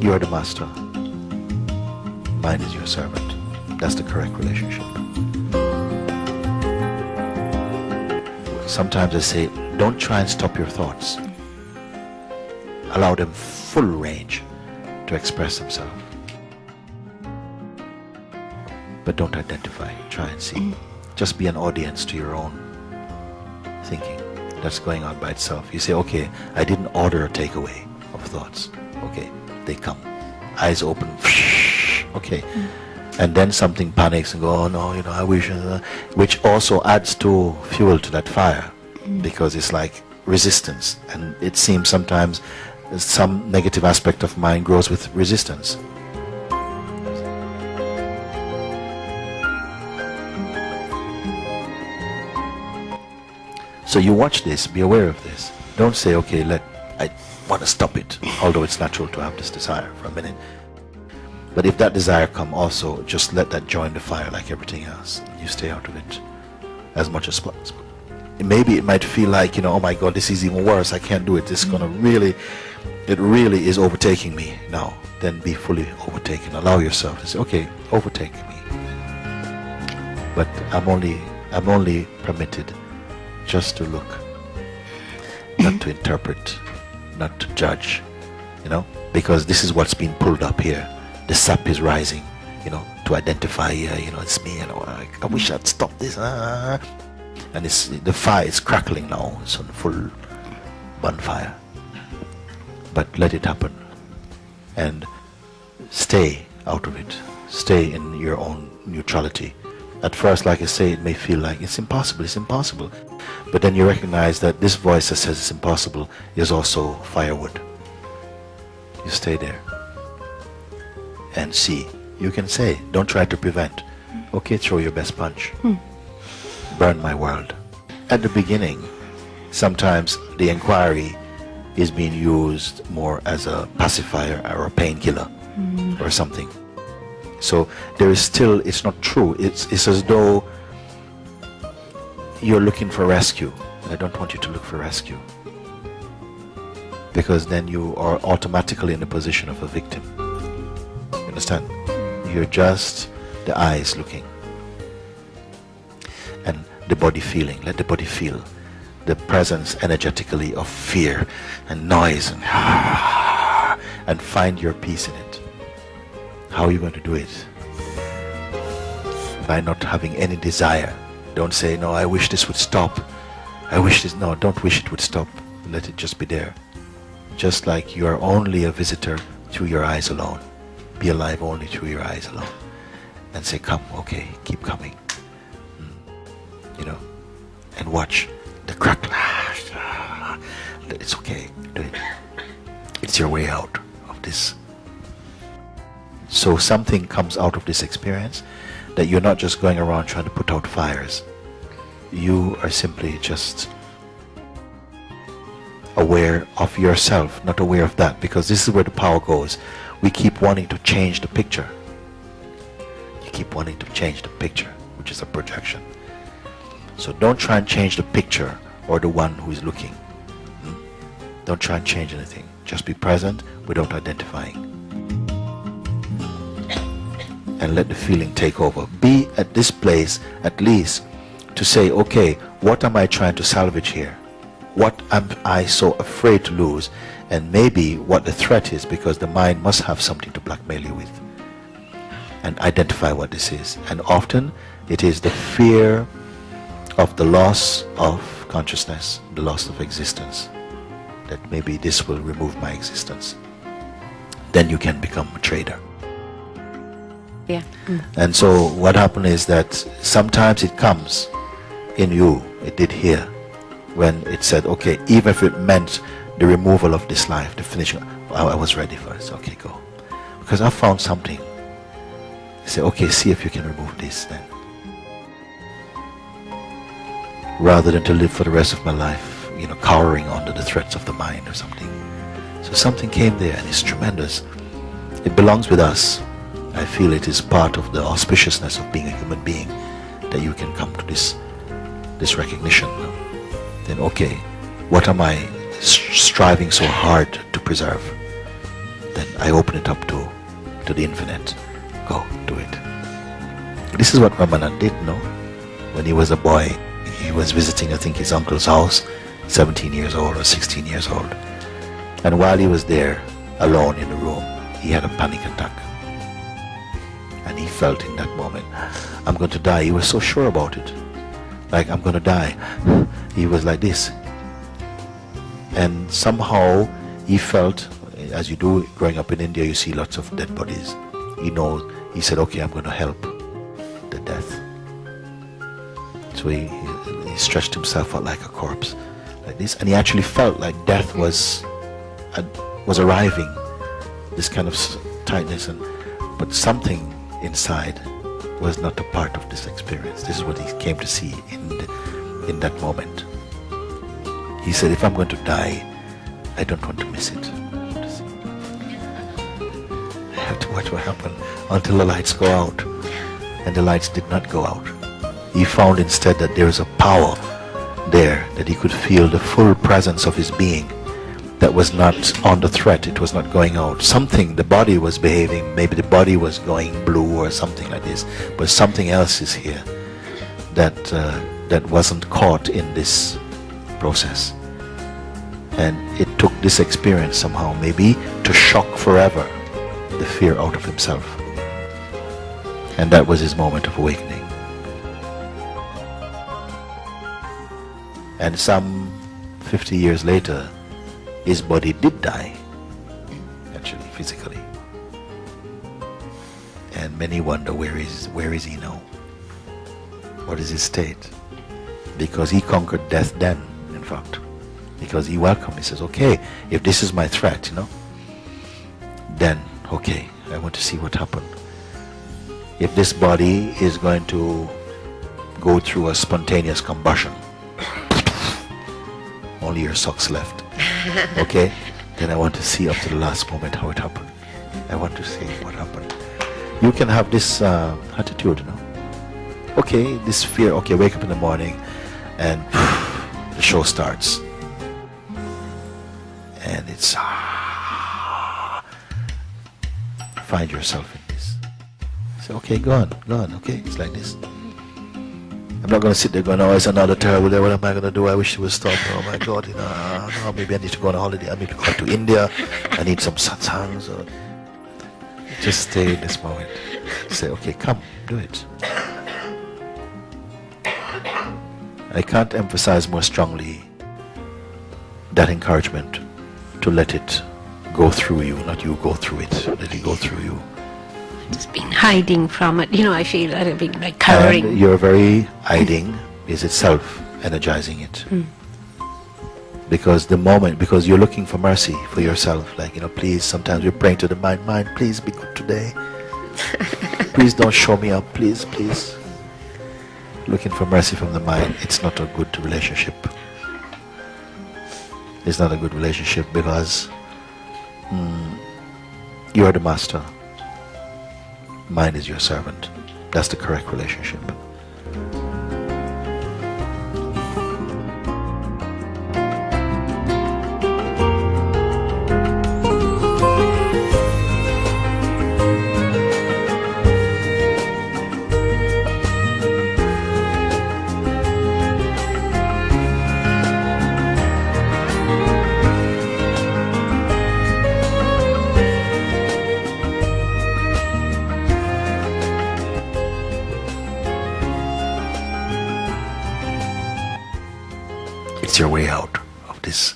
You are the master. Mind is your servant. That's the correct relationship. Sometimes I say, don't try and stop your thoughts. Allow them full range to express themselves. But don't identify. Try and see. Just be an audience to your own thinking that's going on by itself. You say, okay, I didn't order a takeaway of thoughts. Okay, they come. Eyes open. Okay. And then something panics and go, oh no, I wish, which also adds to fuel to that fire, because it's like resistance, and it seems sometimes some negative aspect of mind grows with resistance. So you watch this, be aware of this. Don't say, okay, I want to stop it, although it's natural to have this desire for a minute. But if that desire come also, just let that join the fire like everything else. You stay out of it as much as possible. Maybe it might feel like, oh my God, this is even worse. I can't do it. This is going to it really is overtaking me now. Then be fully overtaken. Allow yourself to say, okay, overtake me. But I'm only permitted just to look, not to interpret, not to judge, because this is what's been pulled up here. The sap is rising, to identify, it's me, I wish I'd stop this, and the fire is crackling now, it's on full bonfire. But let it happen, and stay out of it, stay in your own neutrality. At first, like I say, it may feel like it's impossible, but then you recognize that this voice that says it's impossible is also firewood. You stay there and see. You can say, don't try to prevent. Okay, throw your best punch. Burn my world. At the beginning, sometimes the inquiry is being used more as a pacifier or a painkiller or something. So there is still, it's not true. It's as though you're looking for rescue. I don't want you to look for rescue, because then you are automatically in the position of a victim. You understand? You're just the eyes looking and the body feeling. Let the body feel the presence energetically of fear and noise and find your peace in it. How are you going to do it? By not having any desire. Don't say, no, I wish this would stop. I wish this. No, don't wish it would stop. Let it just be there. Just like you are only a visitor through your eyes alone. Be alive only through your eyes alone. And say, come, okay, keep coming. And watch the crack. It's okay, do it. It's your way out of this. So something comes out of this experience, that you're not just going around trying to put out fires. You are simply just aware of yourself, not aware of that, because this is where the power goes. We keep wanting to change the picture. You keep wanting to change the picture, which is a projection. So don't try and change the picture or the one who is looking. Don't try and change anything. Just be present without identifying. And let the feeling take over. Be at this place at least to say, okay, what am I trying to salvage here? What am I so afraid to lose? And maybe what the threat is, because the mind must have something to blackmail you with. And identify what this is. And often it is the fear of the loss of consciousness, the loss of existence, that maybe this will remove my existence. Then you can become a trader. Yeah. And so what happened is that sometimes it comes in you. It did here when it said, okay, even if it meant the removal of this life, the finishing, I was ready for it. So, okay, go. Because I found something. I say, okay, see if you can remove this then. Rather than to live for the rest of my life, cowering under the threats of the mind or something. So something came there, and it's tremendous. It belongs with us. I feel it is part of the auspiciousness of being a human being, that you can come to this recognition. Then, okay, what am I striving so hard to preserve? Then I open it up to the infinite. Go, do it. This is what Ramanand did, no? When he was a boy, he was visiting, I think, his uncle's house, 17 years old or 16 years old. And while he was there, alone in the room, he had a panic attack. And he felt in that moment, I'm going to die. He was so sure about it. Like, I'm going to die. He was like this. And somehow he felt, as you do growing up in India, you see lots of dead bodies. He said, okay, I'm going to help the death. So he stretched himself out like a corpse, like this. And he actually felt like death was arriving, this kind of tightness. But something inside was not a part of this experience. This is what he came to see in that moment. He said, if I'm going to die, I don't want to miss it. I have to watch what happens until the lights go out. And the lights did not go out. He found instead that there is a power there, that he could feel the full presence of his being that was not under threat. It was not going out. Something, the body was behaving, maybe the body was going blue or something like this, but something else is here that wasn't caught in this process. And it took this experience somehow maybe to shock forever the fear out of himself. And that was his moment of awakening. And some 50 years later, his body did die, actually, physically. And many wonder, where is he now? What is his state? Because he conquered death then, in fact. Because he welcomed, he says, okay, if this is my threat, then, okay, I want to see what happened. If this body is going to go through a spontaneous combustion, only your socks left, okay, then I want to see up to the last moment how it happened. I want to see what happened. You can have this attitude, okay, this fear, okay, wake up in the morning and the show starts. And it's find yourself in this. Say, okay, go on, okay, it's like this. I'm not going to sit there going, oh, it's another terrible day, what am I going to do? I wish it would stop. Oh my God, no, maybe I need to go on a holiday, I need to go to India, I need some satsangs. Or just stay in this moment. Say, okay, come, do it. I can't emphasize more strongly that encouragement to let it go through you, not you go through it, let it go through you. Just been hiding from it, I feel that I've been like cowering. And your very hiding is itself energizing it. Because because you're looking for mercy for yourself, like, please, sometimes we're praying to the mind, please be good today. Please don't show me up, please. Looking for mercy from the mind, it's not a good relationship. It's not a good relationship because you are the master. Mind is your servant. That's the correct relationship. It's your way out of this